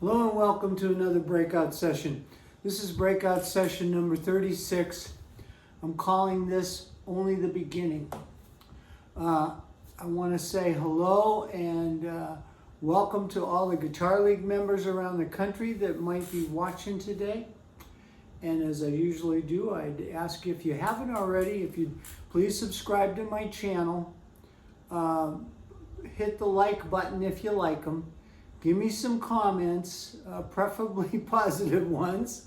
Hello and welcome to another breakout session. This is breakout session number 36. I'm calling this Only the Beginning. I want to say hello and welcome to all the Guitar League members around the country that might be watching today. And as I usually do, I'd ask if you haven't already, if you'd please subscribe to my channel. Hit the like button if you like them. Give me some comments, preferably positive ones,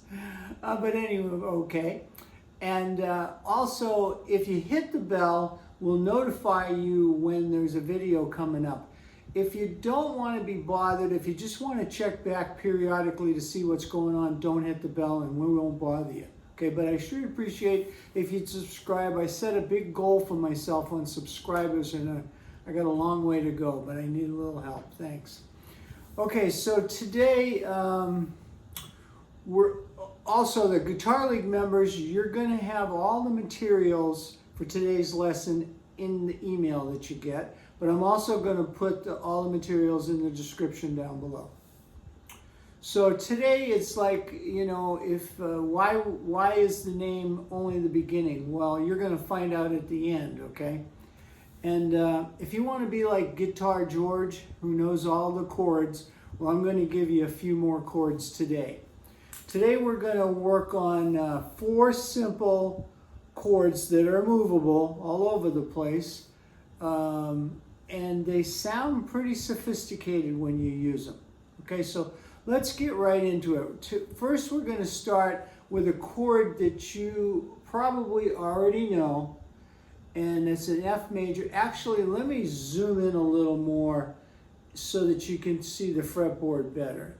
but anyway, okay. And also, if you hit the bell, we'll notify you when there's a video coming up. If you don't want to be bothered, if you just want to check back periodically to see what's going on, don't hit the bell and we won't bother you. Okay, but I sure appreciate if you'd subscribe. I set a big goal for myself on subscribers and I got a long way to go, but I need a little help. Thanks. Okay, so today, we're also the Guitar League members, you're going to have all the materials for today's lesson in the email that you get, but I'm also going to put all the materials in the description down below. So today it's like, you know, if why is the name Only the Beginning? Well, you're going to find out at the end, okay? And if you want to be like Guitar George, who knows all the chords, well, I'm going to give you a few more chords today. Today we're going to work on 4 simple chords that are movable all over the place. And they sound pretty sophisticated when you use them. Okay, so let's get right into it. First, we're going to start with a chord that you probably already know. And it's an F major. Actually, let me zoom in a little more so that you can see the fretboard better.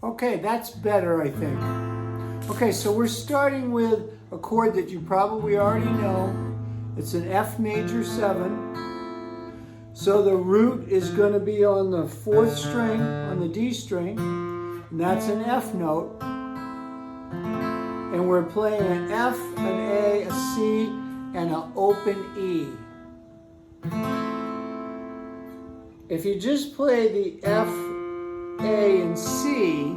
Okay, that's better, I think. Okay, so we're starting with a chord that you probably already know. It's an F major 7. So the root is going to be on the 4th string, on the D string, and that's an F note. And we're playing an F, an A, a C, and an open E. If you just play the F, A, and C,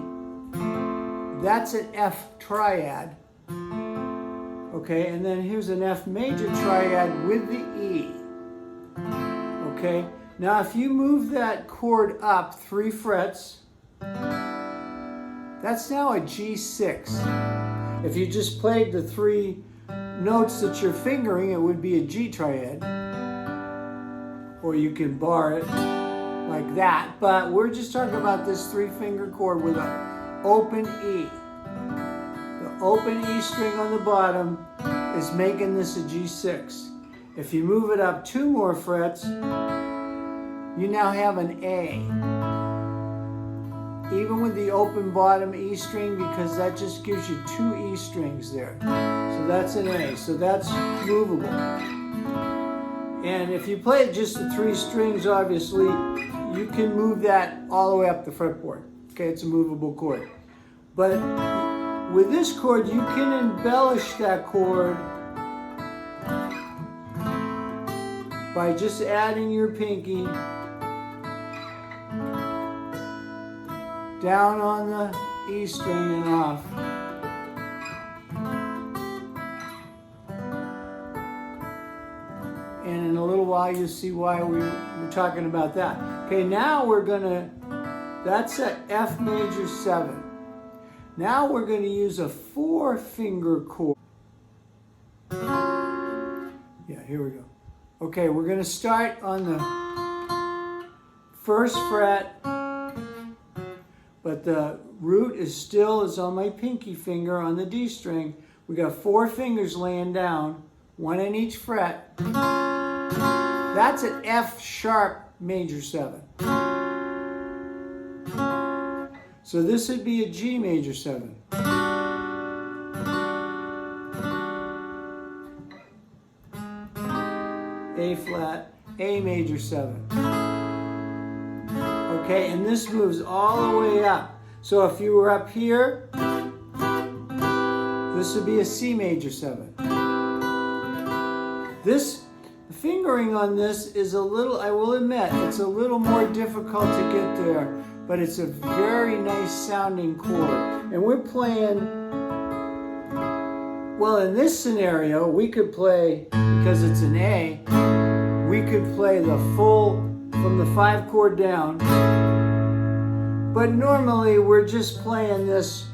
that's an F triad. Okay, and then here's an F major triad with the E. Okay, now if you move that chord up 3 frets, that's now a G6. If you just played the 3 notes that you're fingering, it would be a G triad, or you can bar it like that, but we're just talking about this 3-finger chord with an open E. The open E string on the bottom is making this a G6. If you move it up 2 more frets, you now have an A. Even with the open bottom E string, because that just gives you 2 E strings there. So that's an A, so that's movable. And if you play just the 3 strings, obviously, you can move that all the way up the fretboard. Okay, it's a movable chord. But with this chord, you can embellish that chord by just adding your pinky down on the E string and off. And in a little while you'll see why we're talking about that. Okay, now we're gonna, that's a F major 7. Now we're gonna use a 4-finger chord. Yeah, here we go. Okay, we're gonna start on the 1st fret, but the root is on my pinky finger on the D string. We got 4 fingers laying down, 1 in each fret. That's an F sharp major 7. So this would be a G major 7. A flat, A major 7. Okay, and this moves all the way up. So if you were up here, this would be a C major 7. This fingering on this is a little, I will admit, it's a little more difficult to get there but it's a very nice sounding chord. And we're playing, well, in this scenario, we could play, because it's an A, we could play the full from the 5 chord down, but normally we're just playing this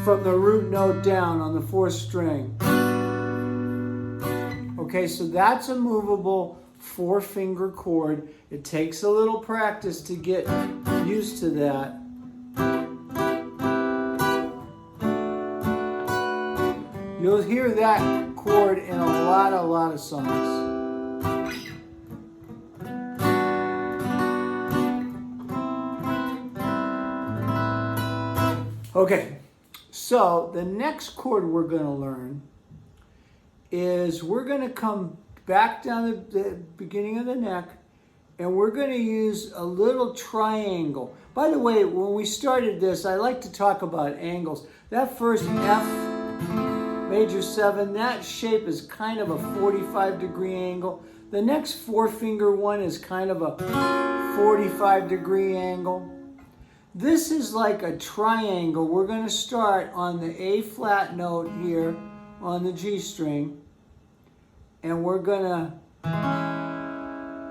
from the root note down on the 4th string. Okay, so that's a movable 4-finger chord. It takes a little practice to get used to that. You'll hear that chord in a lot of songs. Okay, so the next chord we're going to learn is we're going to come back down the beginning of the neck, and we're going to use a little triangle. By the way, when we started this, I like to talk about angles. That first F major 7, that shape is kind of a 45-degree angle. The next 4-finger one is kind of a 45-degree angle. This is like a triangle. We're going to start on the A flat note here on the G string, and we're going to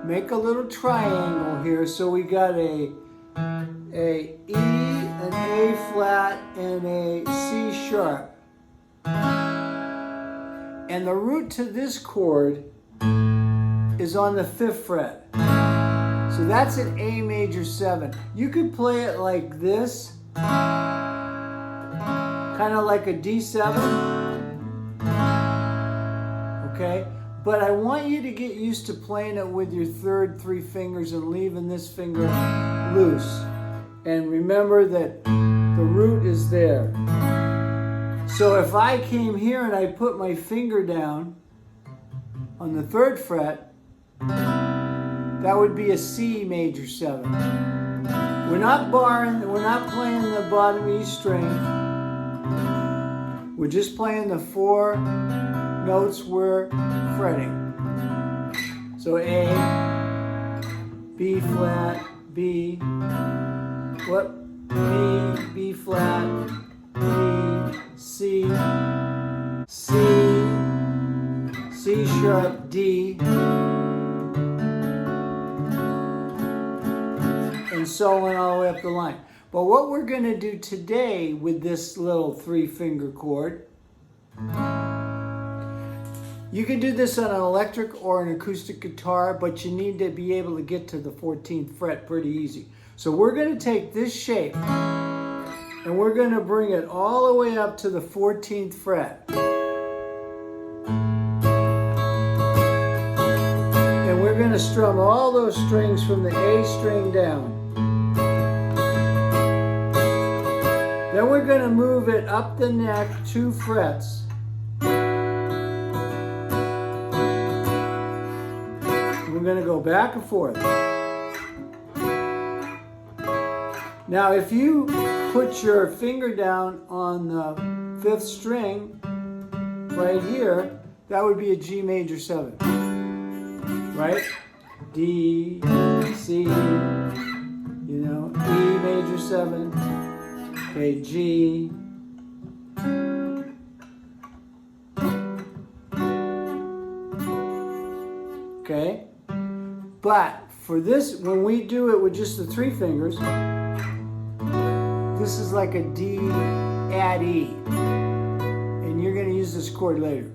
make a little triangle here. So we got a E, an A flat, and a C sharp. And the root to this chord is on the 5th fret. So that's an A major 7. You could play it like this, kind of like a D7. Okay? But I want you to get used to playing it with your 3rd 3 fingers and leaving this finger loose. And remember that the root is there. So if I came here and I put my finger down on the 3rd fret, that would be a C major 7. We're not barring, we're not playing the bottom E string. We're just playing the 4 notes we're fretting. So A, B flat, B, B flat, B, C, C, C sharp, D, and so on all the way up the line. But what we're going to do today with this little 3-finger chord, you can do this on an electric or an acoustic guitar, but you need to be able to get to the 14th fret pretty easy. So we're going to take this shape and we're going to bring it all the way up to the 14th fret. And we're going to strum all those strings from the A string down. Then we're going to move it up the neck 2 frets. We're going to go back and forth. Now if you put your finger down on the 5th string right here, that would be a G major 7. Right? D, C, E major 7. Okay, G. Okay? But for this, when we do it with just the 3 fingers, this is like a D add E. And you're going to use this chord later.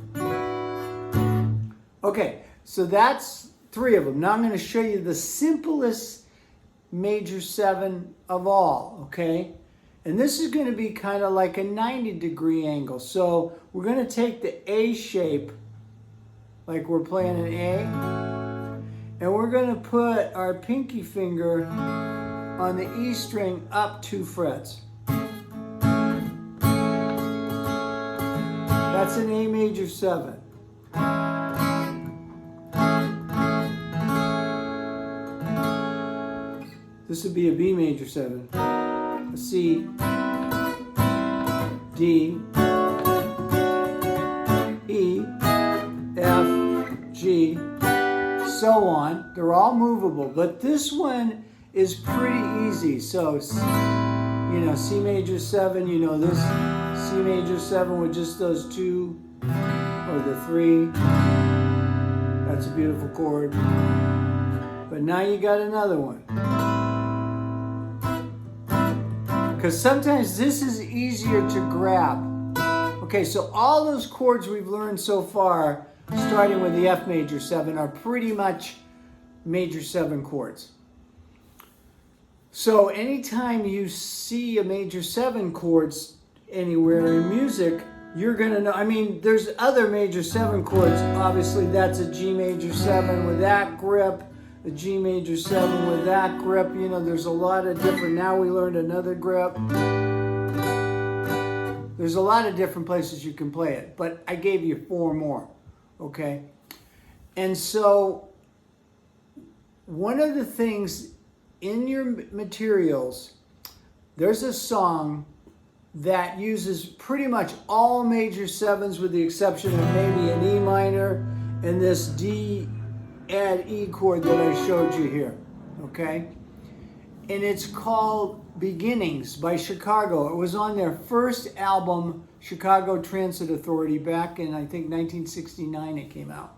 Okay, so that's 3 of them. Now I'm going to show you the simplest major 7 of all, okay? And this is going to be kind of like a 90-degree angle. So we're going to take the A shape, like we're playing an A, and we're going to put our pinky finger on the E string up 2 frets. That's an A major 7. This would be a B major 7. A C, D, E, F, G, so on. They're all movable, but this one is pretty easy. So, you know, C major 7, you know this C major 7 with just those 2 or the 3. That's a beautiful chord. But now you got another one. Because sometimes this is easier to grab. Okay, so all those chords we've learned so far, starting with the F major 7, are pretty much major 7 chords. So anytime you see a major 7 chords anywhere in music, you're going to know. I mean, there's other major 7 chords. Obviously, that's a G major 7 with that grip, a G major 7 with that grip. You know, there's a lot of different. Now we learned another grip. There's a lot of different places you can play it, but I gave you 4 more, okay? And so one of the things in your materials, there's a song that uses pretty much all major 7s with the exception of maybe an E minor and this D add E chord that I showed you here, okay? And it's called Beginnings by Chicago. It was on their first album, Chicago Transit Authority, back in, I think, 1969 it came out.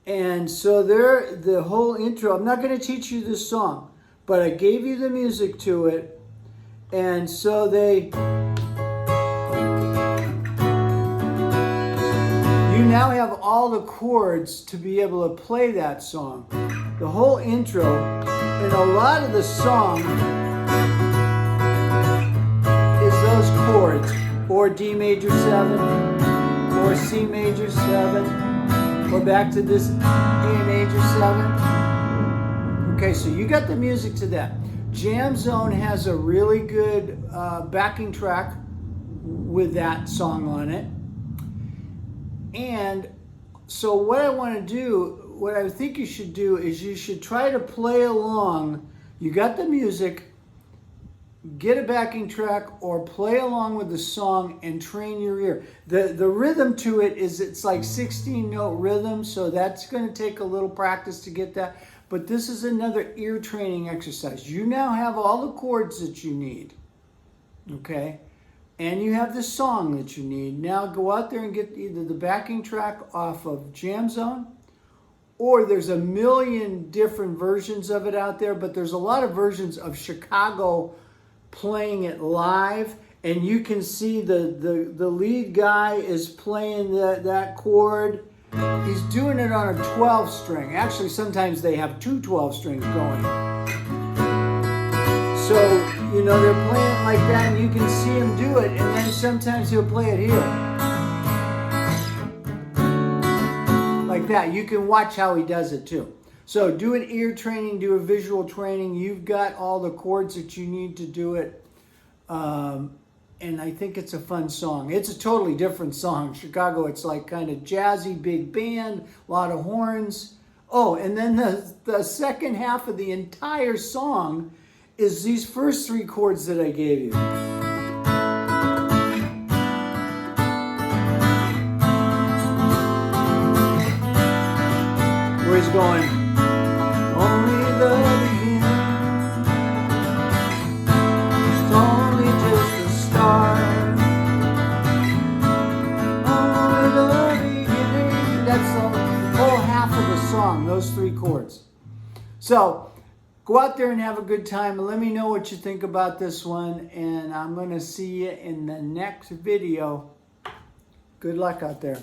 And so the whole intro, I'm not going to teach you this song, but I gave you the music to it. And so you now have all the chords to be able to play that song. The whole intro, and a lot of the song is those chords, or D major 7, or C major 7, or back to this A major 7. Okay, so you got the music to that. Jam Zone has a really good backing track with that song on it. And so what I want to do, what I think you should do is you should try to play along. You got the music, get a backing track or play along with the song and train your ear. The rhythm to it is, it's like 16-note rhythm, so that's going to take a little practice to get that. But this is another ear training exercise. You now have all the chords that you need, okay? And you have the song that you need. Now go out there and get either the backing track off of Jam Zone, or there's a million different versions of it out there, but there's a lot of versions of Chicago playing it live, and you can see the lead guy is playing that chord. He's doing it on a 12 string. Actually, sometimes they have 2 12 strings going. So, you know, they're playing it like that, and you can see him do it, and then sometimes he'll play it here. Like that. You can watch how he does it too. So do an ear training, do a visual training. You've got all the chords that you need to do it. And I think it's a fun song. It's a totally different song. Chicago, it's like kind of jazzy, big band, a lot of horns. Oh, and then the second half of the entire song is these first 3 chords that I gave you. Where he's going, only the beginning, it's only just the start, only the beginning. That's the whole half of the song, those 3 chords. So go out there and have a good time, and let me know what you think about this one, and I'm going to see you in the next video. Good luck out there.